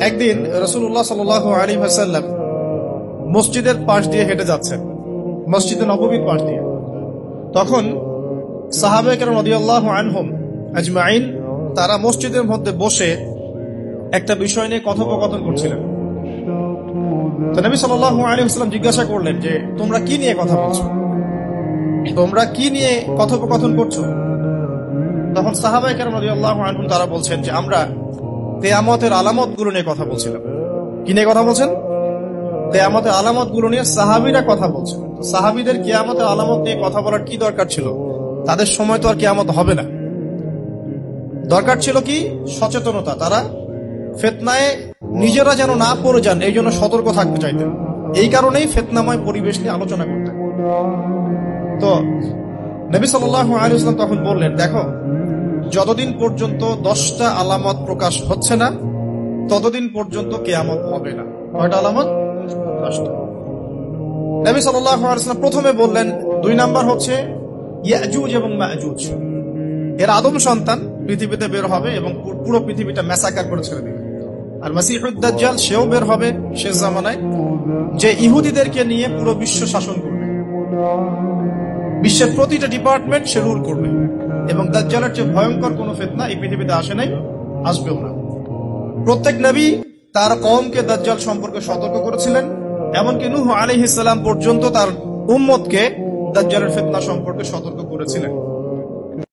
একদিন রাসূলুল্লাহ সাল্লাল্লাহু আলাইহি ওয়াসাল্লাম মসজিদের পাশ দিয়ে হেঁটে যাচ্ছেন, মসজিদে নববীর পাশ দিয়ে। তখন সাহাবায়ে কেরাম রাদিয়াল্লাহু আনহুম আজমাইন তারা মসজিদের মধ্যে বসে একটা বিষয় নিয়ে কথোপকথন করছিলেন। তো নবী সাল্লাল্লাহু আলাইহি ওয়াসাল্লাম জিজ্ঞাসা করলেন যে তোমরা কি নিয়ে কথা বলছো, তোমরা কি নিয়ে কথোপকথন করছো? তখন সাহাবায়ে কেরাম রাদিয়াল্লাহু আনহুম তারা বলছেন যে আমরা কিয়ামতের আলামত গুলো নিয়ে কথা বলছিলাম। কি নিয়ে কথা বলছেন? কিয়ামতের আলামত গুলো নিয়ে সাহাবীরা কথা বলছেন। সাহাবীদের কিয়ামতের আলামত নিয়ে কথা বলার কি দরকার ছিল? তাদের সময় তো আর কিয়ামত হবে না। দরকার ছিল কি? সচেতনতা। তারা ফিতনায় নিজেরা যেন না পড়ে যান, এই জন্য সতর্ক থাকতে চাইতেন। এই কারণেই ফিতনাময় পরিবেশ নিয়ে আলোচনা করতেন। তো নবী সাল্লাল্লাহু আলাইহি ওয়াসাল্লাম তখন বললেন, দেখো, যতদিন পর্যন্ত 10টা আলামত প্রকাশ হচ্ছে না ততদিন পর্যন্ত কিয়ামত হবে না। কয়টা আলামত? 10টা। নবী সাল্লাল্লাহু আলাইহি ওয়াসাল্লাম প্রথমে বললেন 2 নাম্বার হচ্ছে ইয়াজুজ এবং মাজুজ। এর আদম সন্তান পৃথিবীতে বের হবে এবং পুরো পৃথিবীটা ম্যাসাকার করে ছেড়ে দেবে। আর মাসিহুদ দাজ্জাল সেও বের হবে শেষ জামানায়, যে ইহুদিদেরকে নিয়ে পুরো বিশ্ব শাসন করবে। বিশ্বের প্রতিটা ডিপার্টমেন্ট সে রুল করবে এবং দাজ্জালের চেয়ে ভয়ঙ্কর কোন ফিতনা এই পৃথিবীতে আসে নাই, আসবেও না। প্রত্যেক নবী তার কওমকে দাজ্জাল সম্পর্কে সতর্ক করেছিলেন, এমনকি নূহ আলাইহিস সালাম পর্যন্ত তার উম্মতকে দাজ্জালের ফিতনা সম্পর্কে সতর্ক করেছিলেন।